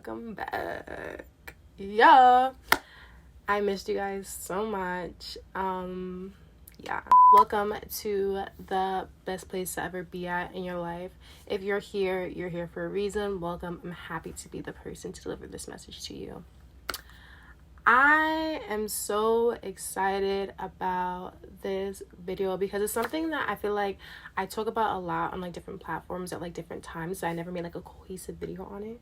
welcome back. Yeah, I missed you guys so much. Welcome to the best place to ever be at in your life. If you're here for a reason. Welcome. I'm happy to be the person to deliver this message to you. I am so excited about this video because it's something that I feel like I talk about a lot on like different platforms at like different times, so I never made like a cohesive video on it.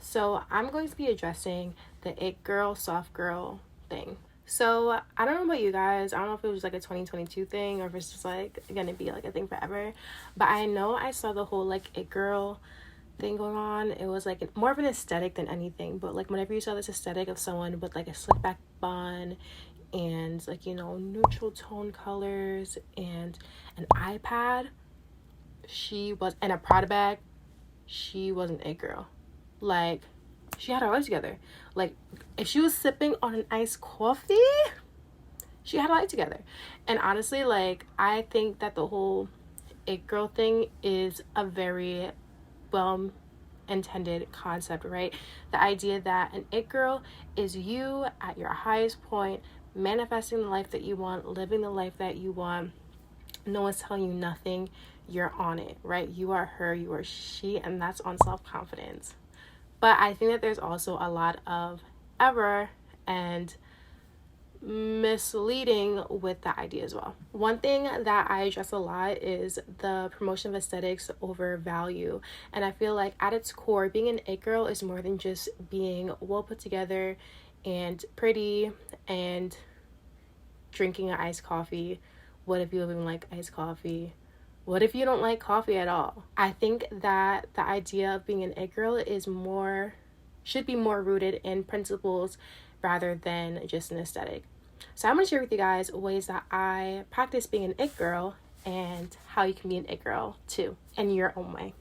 So I'm going to be addressing the it girl, soft girl thing. So I don't know about you guys. I don't know if it was like a 2022 thing or if it's just like gonna be like a thing forever. But I know I saw the whole like it girl thing going on. It was like more of an aesthetic than anything, but like whenever you saw this aesthetic of someone with like a slick back bun and like, you know, neutral tone colors and an iPad, and a Prada bag, she wasn't a girl. Like, she had her life together. Like, if she was sipping on an iced coffee, she had her life together. And honestly, like, I think that the whole it girl thing is a very well intended concept, right? The idea that an it girl is you at your highest point, manifesting the life that you want, living the life that you want. No one's telling you nothing. You're on it, right? You are her, you are she, and that's on self-confidence. But I think that there's also a lot of error and misleading with that idea as well. One thing that I address a lot is the promotion of aesthetics over value. And I feel like at its core, being an it girl is more than just being well put together and pretty and drinking an iced coffee. What if you don't even like iced coffee? What if you don't like coffee at all? I think that the idea of being an it girl should be more rooted in principles rather than just an aesthetic. So I'm going to share with you guys ways that I practice being an it girl and how you can be an it girl too in your own way.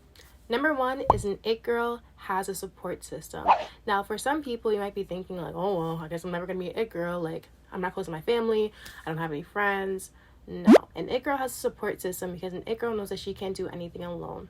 Number one is an it girl has a support system. Now, for some people, you might be thinking like, oh, well, I guess I'm never going to be an it girl. Like, I'm not close to my family. I don't have any friends. No, an it girl has a support system because an it girl knows that she can't do anything alone.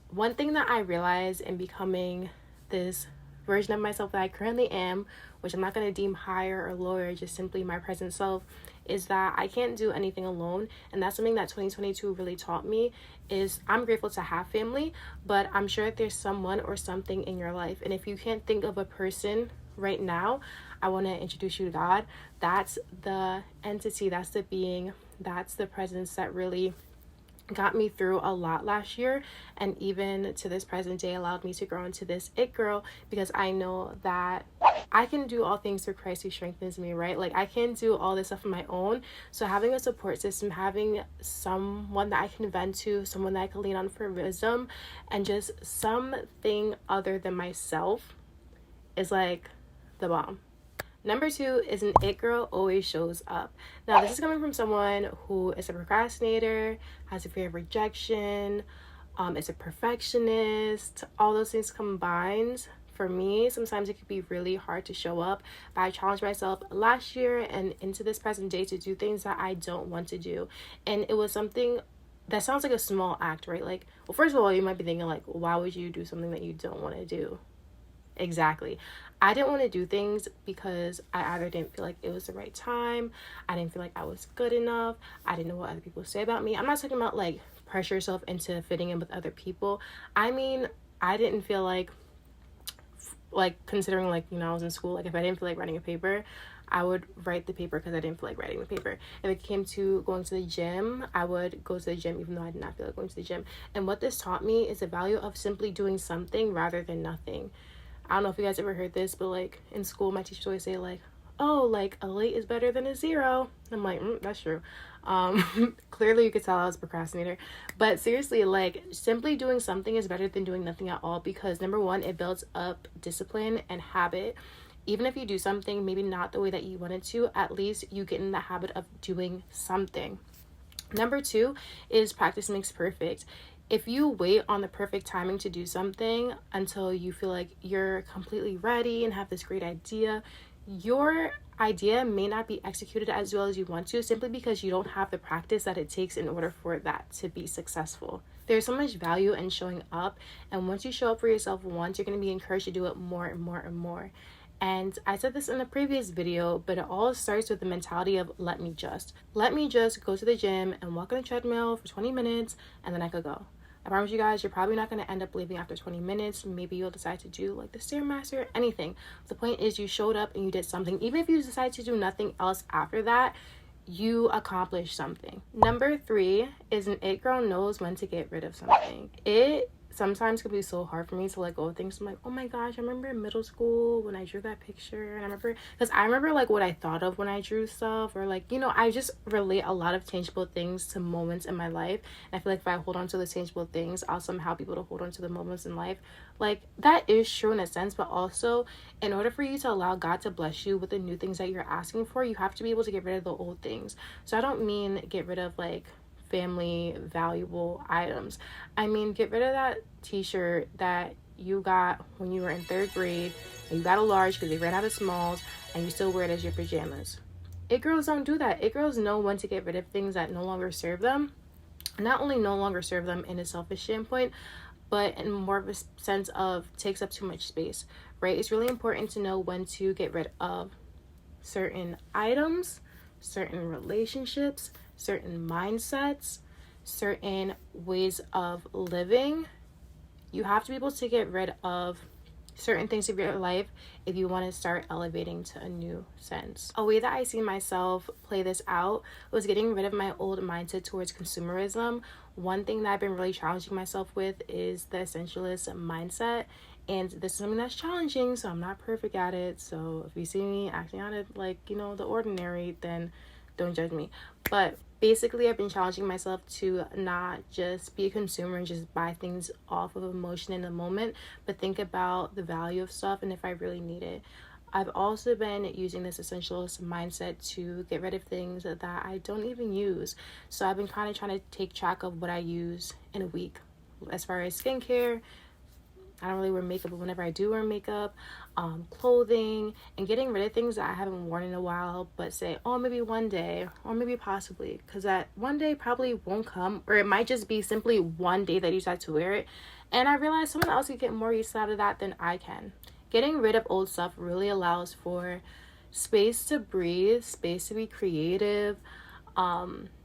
One thing that I realized in becoming this version of myself that I currently am, which I'm not going to deem higher or lower, just simply my present self, is that I can't do anything alone. And that's something that 2022 really taught me. Is I'm grateful to have family, but I'm sure that there's someone or something in your life. And if you can't think of a person right now, I want to introduce you to God. That's the entity, that's the being, that's the presence that really got me through a lot last year, and even to this present day allowed me to grow into this it girl, because I know that I can do all things through Christ who strengthens me, right? Like, I can't do all this stuff on my own. So having a support system, having someone that I can vent to, someone that I can lean on for wisdom, and just something other than myself is like the bomb. Number two is an it girl always shows up. Now, this is coming from someone who is a procrastinator, has a fear of rejection, is a perfectionist. All those things combined, for me, sometimes it could be really hard to show up. But I challenged myself last year and into this present day to do things that I don't want to do. And it was something that sounds like a small act, right? Like, well, first of all, you might be thinking like, why would you do something that you don't want to do? Exactly. I didn't want to do things because I either didn't feel like it was the right time, I didn't feel like I was good enough, I didn't know what other people say about me. I'm not talking about like pressure yourself into fitting in with other people. I mean, I didn't feel like considering like, you know, I was in school, like if I didn't feel like writing a paper, I would write the paper because I didn't feel like writing the paper. If it came to going to the gym, I would go to the gym even though I did not feel like going to the gym. And what this taught me is the value of simply doing something rather than nothing. I don't know if you guys ever heard this, but like in school, my teachers always say like, oh, like a late is better than a zero. I'm like, that's true. Clearly you could tell I was a procrastinator, but seriously, like simply doing something is better than doing nothing at all, because number one, it builds up discipline and habit. Even if you do something, maybe not the way that you wanted to, at least you get in the habit of doing something. Number two is practice makes perfect. If you wait on the perfect timing to do something until you feel like you're completely ready and have this great idea, your idea may not be executed as well as you want to, simply because you don't have the practice that it takes in order for that to be successful. There's so much value in showing up, and once you show up for yourself once, you're going to be encouraged to do it more and more and more. And I said this in a previous video, but it all starts with the mentality of let me just go to the gym and walk on a treadmill for 20 minutes, and then I could go. I promise you guys, you're probably not going to end up leaving after 20 minutes. Maybe you'll decide to do like the Stairmaster, anything. The point is you showed up and you did something. Even if you decide to do nothing else after that, you accomplished something. Number 3 is an it girl knows when to get rid of something. It sometimes can be so hard for me to let go of things. I'm like, oh my gosh, I remember in middle school when I drew that picture, and I remember like what I thought of when I drew stuff, or like, you know, I just relate a lot of tangible things to moments in my life, and I feel like if I hold on to the tangible things, I'll somehow be able to hold on to the moments in life. Like, that is true in a sense, but also in order for you to allow God to bless you with the new things that you're asking for, you have to be able to get rid of the old things. So I don't mean get rid of like family valuable items. I mean, get rid of that t-shirt that you got when you were in 3rd grade and you got a large because they ran out of smalls, and you still wear it as your pajamas. It girls don't do that. It girls know when to get rid of things that no longer serve them. Not only no longer serve them in a selfish standpoint, but in more of a sense of takes up too much space, right? It's really important to know when to get rid of certain items, certain relationships, certain mindsets, certain ways of living. You have to be able to get rid of certain things of your life if you want to start elevating to a new sense. A way that I see myself play this out was getting rid of my old mindset towards consumerism. One thing that I've been really challenging myself with is the essentialist mindset. And this is something that's challenging, so I'm not perfect at it. So if you see me acting out of like, you know, the ordinary, then don't judge me. But basically, I've been challenging myself to not just be a consumer and just buy things off of emotion in the moment, but think about the value of stuff and if I really need it. I've also been using this essentialist mindset to get rid of things that I don't even use. So I've been kind of trying to take track of what I use in a week. As far as skincare, I don't really wear makeup, but whenever I do wear makeup, clothing, and getting rid of things that I haven't worn in a while, but say, oh, maybe one day, or maybe possibly, because that one day probably won't come, or it might just be simply one day that you decide to wear it, and I realize someone else can get more use out of that than I can. Getting rid of old stuff really allows for space to breathe, space to be creative,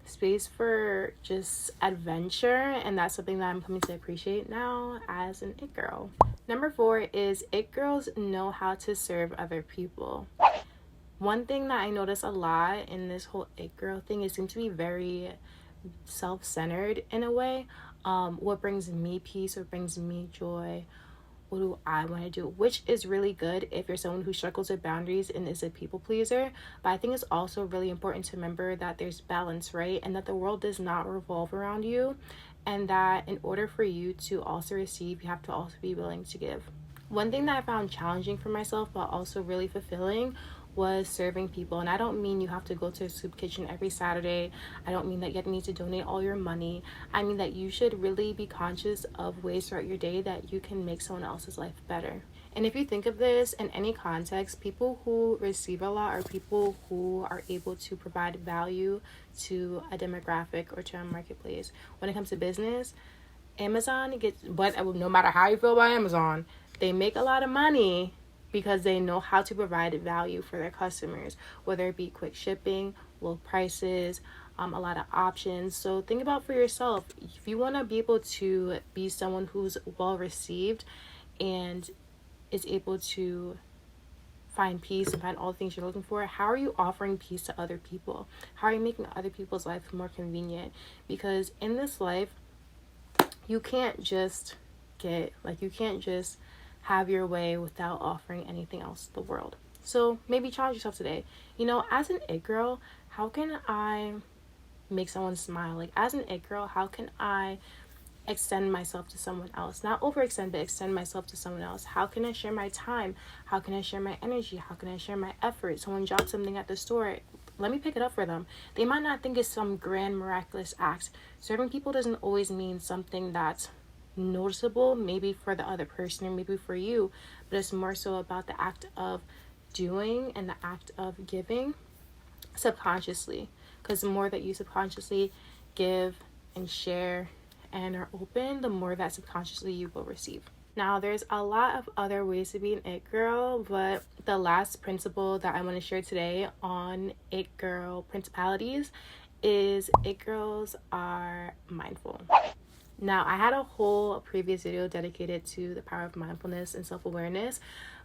space for just adventure, and that's something that I'm coming to appreciate now as an it girl. Number 4 is it girls know how to serve other people. One thing that I notice a lot in this whole it girl thing is seems to be very self-centered in a way. What brings me peace, what brings me joy, what do I want to do, which is really good if you're someone who struggles with boundaries and is a people pleaser. But I think it's also really important to remember that there's balance, right? And that the world does not revolve around you, and that in order for you to also receive, you have to also be willing to give. One thing that I found challenging for myself but also really fulfilling was serving people. And I don't mean you have to go to a soup kitchen every Saturday. I don't mean that you need to donate all your money. I mean that you should really be conscious of ways throughout your day that you can make someone else's life better. And if you think of this in any context, people who receive a lot are people who are able to provide value to a demographic or to a marketplace. When it comes to business, Amazon gets, but no matter how you feel about Amazon, they make a lot of money because they know how to provide value for their customers, whether it be quick shipping, low prices, a lot of options. So think about for yourself, if you want to be able to be someone who's well received and is able to find peace and find all the things you're looking for, how are you offering peace to other people? How are you making other people's life more convenient? Because in this life, you can't just have your way without offering anything else to the world. So maybe challenge yourself today. You know, as an it girl, how can I make someone smile? Like, as an it girl, how can I extend myself to someone else? Not overextend, but extend myself to someone else. How can I share my time? How can I share my energy? How can I share my effort? Someone drops something at the store, let me pick it up for them. They might not think it's some grand miraculous act. Serving people doesn't always mean something that's noticeable, maybe for the other person or maybe for you, but it's more so about the act of doing and the act of giving subconsciously, because the more that you subconsciously give and share and are open, the more that subconsciously you will receive. Now, there's a lot of other ways to be an it girl, but the last principle that I want to share today on it girl principalities is it girls are mindful. Now, I had a whole previous video dedicated to the power of mindfulness and self-awareness,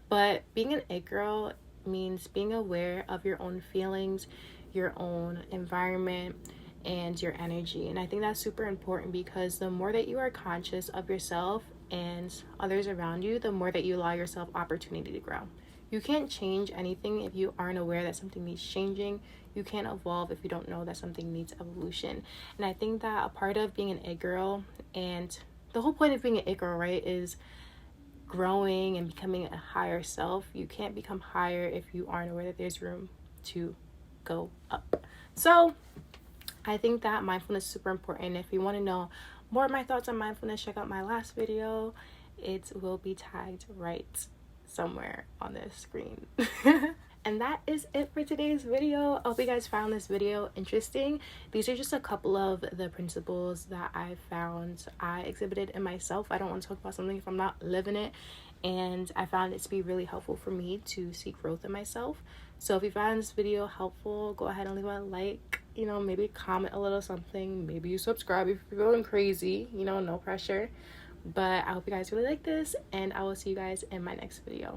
but being an it girl means being aware of your own feelings, your own environment, and your energy. And I think that's super important because the more that you are conscious of yourself and others around you, the more that you allow yourself opportunity to grow. You can't change anything if you aren't aware that something needs changing. You can't evolve if you don't know that something needs evolution. And I think that a part of being an it girl, and the whole point of being an it girl, right, is growing and becoming a higher self. You can't become higher if you aren't aware that there's room to go up. So I think that mindfulness is super important. If you want to know more of my thoughts on mindfulness, check out my last video. It will be tagged right somewhere on the screen. And that is it for today's video. I hope you guys found this video interesting. These are just a couple of the principles that I found I exhibited in myself. I don't want to talk about something if I'm not living it. And I found it to be really helpful for me to seek growth in myself. So if you found this video helpful, go ahead and leave a like, maybe comment a little something. Maybe you subscribe if you're feeling crazy, no pressure. But I hope you guys really like this, and I will see you guys in my next video.